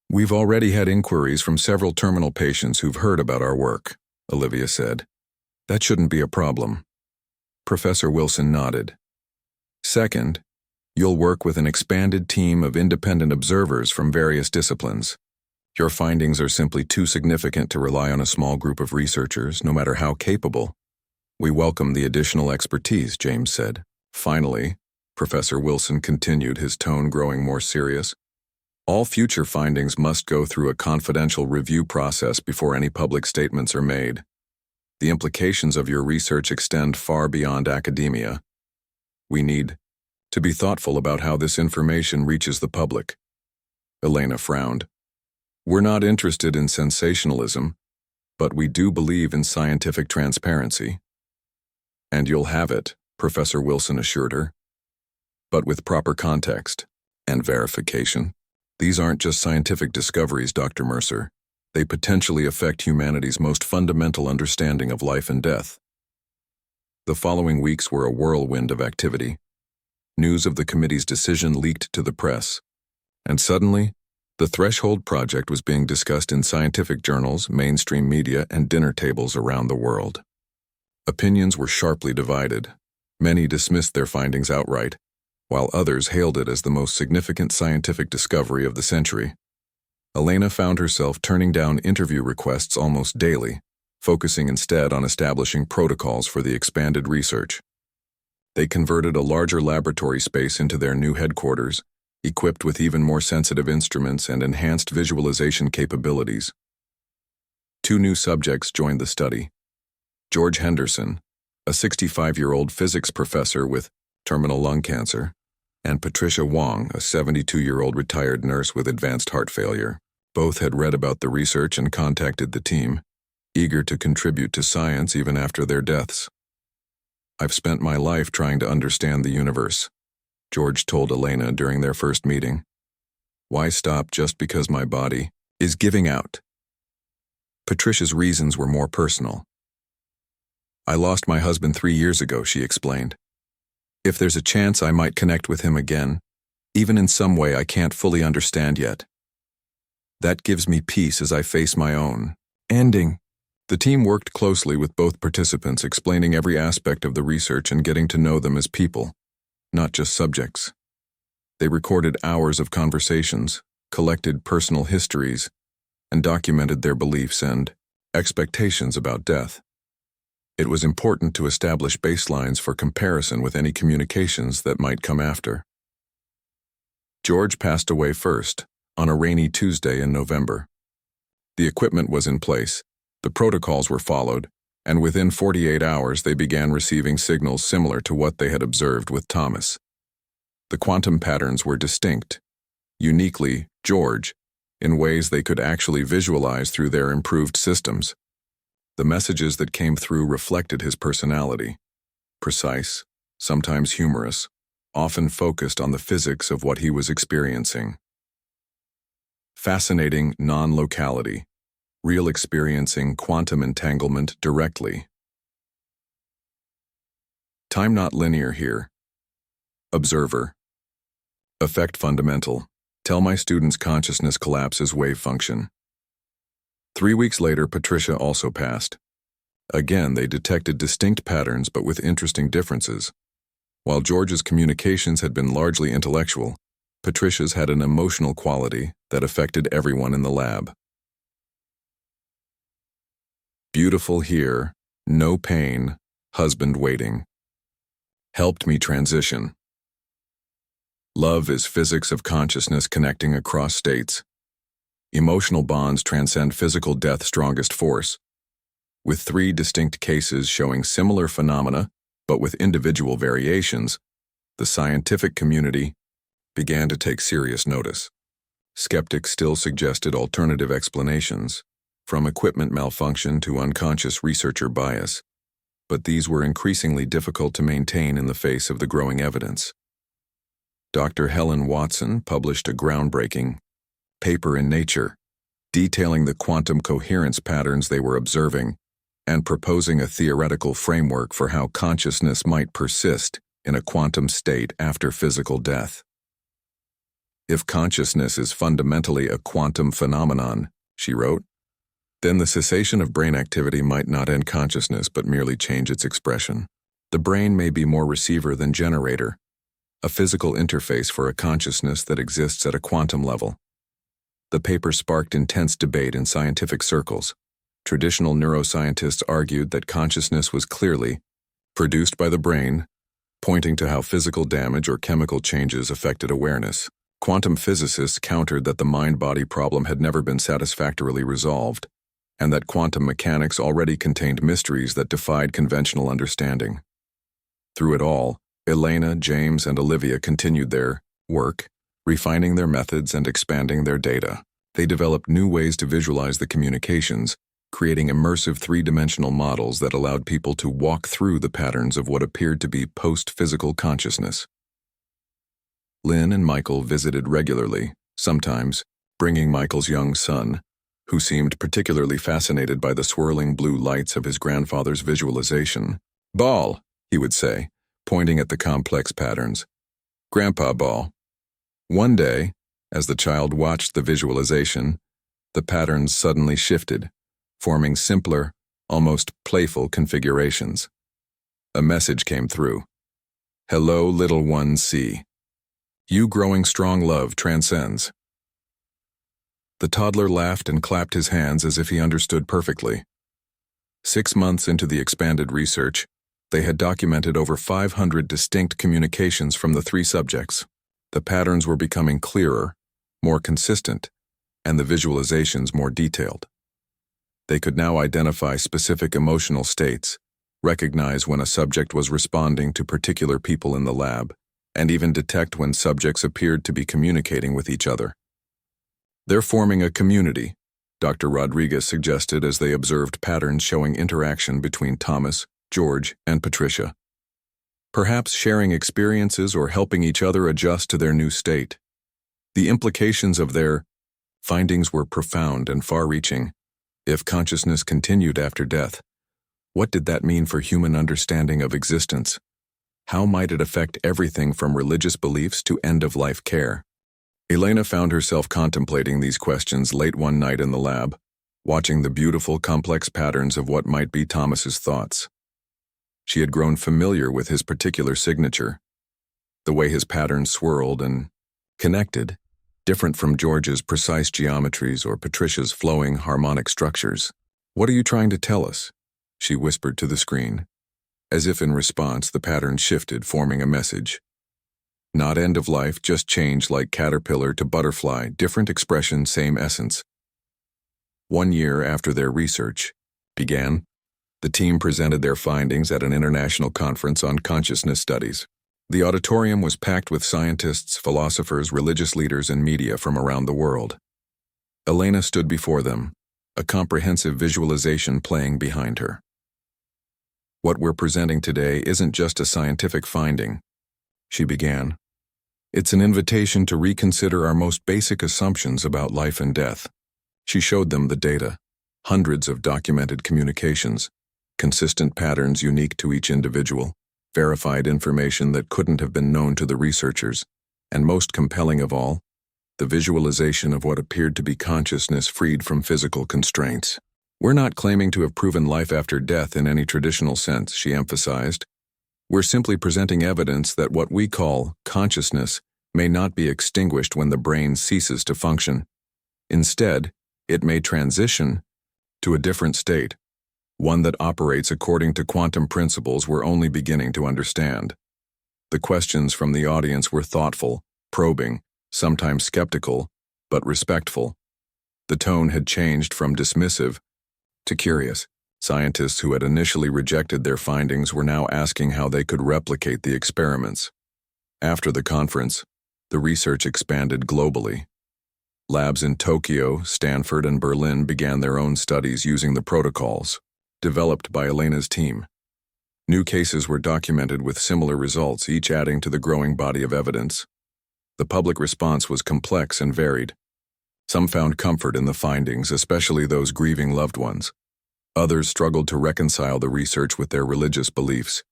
We've already had inquiries from several terminal patients who've heard about our work," Olivia said. "That shouldn't be a problem." Professor Wilson nodded. "Second, you'll work with an expanded team of independent observers from various disciplines. Your findings are simply too significant to rely on a small group of researchers, no matter how capable. We welcome the additional expertise," James said. "Finally," Professor Wilson continued, his tone growing more serious, "all future findings must go through a confidential review process before any public statements are made. The implications of your research extend far beyond academia. We need to be thoughtful about how this information reaches the public." Elena frowned. "We're not interested in sensationalism, but we do believe in scientific transparency." "And you'll have it," Professor Wilson assured her. "But with proper context and verification. These aren't just scientific discoveries, Dr. Mercer. They potentially affect humanity's most fundamental understanding of life and death." The following weeks were a whirlwind of activity. News of the committee's decision leaked to the press, and suddenly, the Threshold Project was being discussed in scientific journals, mainstream media, and dinner tables around the world. Opinions were sharply divided. Many dismissed their findings outright, while others hailed it as the most significant scientific discovery of the century. Elena found herself turning down interview requests almost daily, focusing instead on establishing protocols for the expanded research. They converted a larger laboratory space into their new headquarters, equipped with even more sensitive instruments and enhanced visualization capabilities. 2 new subjects joined the study. George Henderson, a 65-year-old physics professor with terminal lung cancer, and Patricia Wong, a 72-year-old retired nurse with advanced heart failure. Both had read about the research and contacted the team, eager to contribute to science even after their deaths. "I've spent my life trying to understand the universe," George told Elena during their first meeting. "Why stop just because my body is giving out?" Patricia's reasons were more personal. "I lost my husband 3 years ago," she explained. "If there's a chance I might connect with him again, even in some way I can't fully understand yet. That gives me peace as I face my own ending." The team worked closely with both participants, explaining every aspect of the research and getting to know them as people, not just subjects. They recorded hours of conversations, collected personal histories, and documented their beliefs and expectations about death. It was important to establish baselines for comparison with any communications that might come after. George passed away first, on a rainy Tuesday in November. The equipment was in place, the protocols were followed, and within 48 hours they began receiving signals similar to what they had observed with Thomas. The quantum patterns were distinct, uniquely George, in ways they could actually visualize through their improved systems. The messages that came through reflected his personality, precise, sometimes humorous, often focused on the physics of what he was experiencing. Fascinating non-locality, real experiencing quantum entanglement directly. Time not linear here. Observer. Effect fundamental. Tell my students consciousness collapses wave function. 3 weeks later, Patricia also passed. Again, they detected distinct patterns but with interesting differences. While George's communications had been largely intellectual, Patricia's had an emotional quality that affected everyone in the lab. Beautiful here, no pain, husband waiting. Helped me transition. Love is physics of consciousness connecting across states. Emotional bonds transcend physical death's strongest force. With 3 distinct cases showing similar phenomena, but with individual variations, the scientific community began to take serious notice. Skeptics still suggested alternative explanations, from equipment malfunction to unconscious researcher bias, but these were increasingly difficult to maintain in the face of the growing evidence. Dr. Helen Watson published a groundbreaking paper in Nature, detailing the quantum coherence patterns they were observing and proposing a theoretical framework for how consciousness might persist in a quantum state after physical death. If consciousness is fundamentally a quantum phenomenon, she wrote, then the cessation of brain activity might not end consciousness but merely change its expression. The brain may be more receiver than generator, a physical interface for a consciousness that exists at a quantum level. The paper sparked intense debate in scientific circles. Traditional neuroscientists argued that consciousness was clearly produced by the brain, pointing to how physical damage or chemical changes affected awareness. Quantum physicists countered that the mind-body problem had never been satisfactorily resolved, and that quantum mechanics already contained mysteries that defied conventional understanding. Through it all, Elena, James, and Olivia continued their work, refining their methods and expanding their data. They developed new ways to visualize the communications, creating immersive 3-dimensional models that allowed people to walk through the patterns of what appeared to be post-physical consciousness. Lynn and Michael visited regularly, sometimes bringing Michael's young son, who seemed particularly fascinated by the swirling blue lights of his grandfather's visualization. "Ball," he would say, pointing at the complex patterns. "Grandpa Ball." One day, as the child watched the visualization, the patterns suddenly shifted, forming simpler, almost playful configurations. A message came through. "Hello, little one, see. You growing strong love transcends." The toddler laughed and clapped his hands as if he understood perfectly. 6 months into the expanded research, they had documented over 500 distinct communications from the 3 subjects. The patterns were becoming clearer, more consistent, and the visualizations more detailed. They could now identify specific emotional states, recognize when a subject was responding to particular people in the lab, and even detect when subjects appeared to be communicating with each other. "They're forming a community," Dr. Rodriguez suggested as they observed patterns showing interaction between Thomas, George, and Patricia. Perhaps sharing experiences or helping each other adjust to their new state. The implications of their findings were profound and far-reaching. If consciousness continued after death, what did that mean for human understanding of existence? How might it affect everything from religious beliefs to end-of-life care? Elena found herself contemplating these questions late one night in the lab, watching the beautiful, complex patterns of what might be Thomas's thoughts. She had grown familiar with his particular signature, the way his patterns swirled and connected, different from George's precise geometries or Patricia's flowing, harmonic structures. "What are you trying to tell us?" she whispered to the screen. As if in response, the pattern shifted, forming a message. Not end of life, just change like caterpillar to butterfly, different expression, same essence. 1 year after their research began, the team presented their findings at an international conference on consciousness studies. The auditorium was packed with scientists, philosophers, religious leaders, and media from around the world. Elena stood before them, a comprehensive visualization playing behind her. "What we're presenting today isn't just a scientific finding," she began. "It's an invitation to reconsider our most basic assumptions about life and death." She showed them the data, hundreds of documented communications, consistent patterns unique to each individual, verified information that couldn't have been known to the researchers, and most compelling of all, the visualization of what appeared to be consciousness freed from physical constraints. "We're not claiming to have proven life after death in any traditional sense," she emphasized. "We're simply presenting evidence that what we call consciousness may not be extinguished when the brain ceases to function. Instead, it may transition to a different state, one that operates according to quantum principles we're only beginning to understand." The questions from the audience were thoughtful, probing, sometimes skeptical, but respectful. The tone had changed from dismissive to curious. Scientists who had initially rejected their findings were now asking how they could replicate the experiments. After the conference, the research expanded globally. Labs in Tokyo, Stanford, and Berlin began their own studies using the protocols developed by Elena's team. New cases were documented with similar results, each adding to the growing body of evidence. The public response was complex and varied. Some found comfort in the findings, especially those grieving loved ones. Others struggled to reconcile the research with their religious beliefs.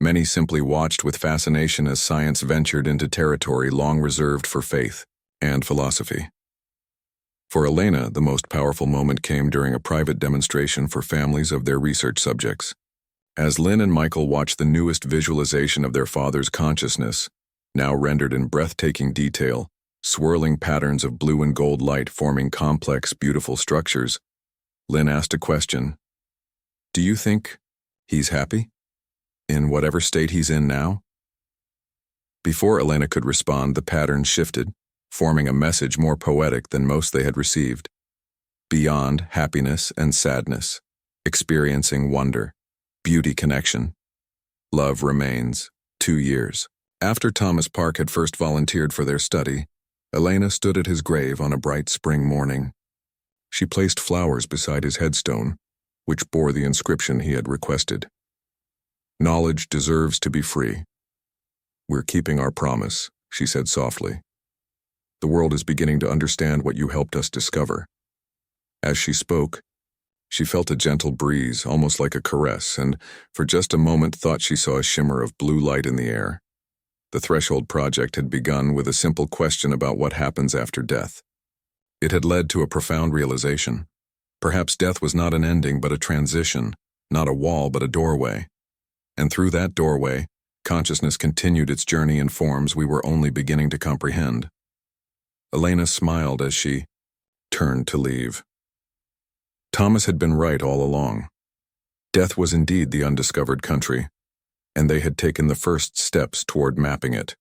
Many simply watched with fascination as science ventured into territory long reserved for faith and philosophy. For Elena, the most powerful moment came during a private demonstration for families of their research subjects. As Lynn and Michael watched the newest visualization of their father's consciousness, now rendered in breathtaking detail, swirling patterns of blue and gold light forming complex, beautiful structures, Lynn asked a question. "Do you think he's happy? In whatever state he's in now?" Before Elena could respond, the pattern shifted, forming a message more poetic than most they had received. Beyond happiness and sadness, experiencing wonder, beauty connection. Love remains, 2 years. After Thomas Park had first volunteered for their study, Elena stood at his grave on a bright spring morning. She placed flowers beside his headstone, which bore the inscription he had requested. "Knowledge deserves to be free. We're keeping our promise," she said softly. "The world is beginning to understand what you helped us discover." As she spoke, she felt a gentle breeze, almost like a caress, and for just a moment thought she saw a shimmer of blue light in the air. The Threshold Project had begun with a simple question about what happens after death. It had led to a profound realization. Perhaps death was not an ending but a transition, not a wall but a doorway. And through that doorway, consciousness continued its journey in forms we were only beginning to comprehend. Elena smiled as she turned to leave. Thomas had been right all along. Death was indeed the undiscovered country, and they had taken the first steps toward mapping it.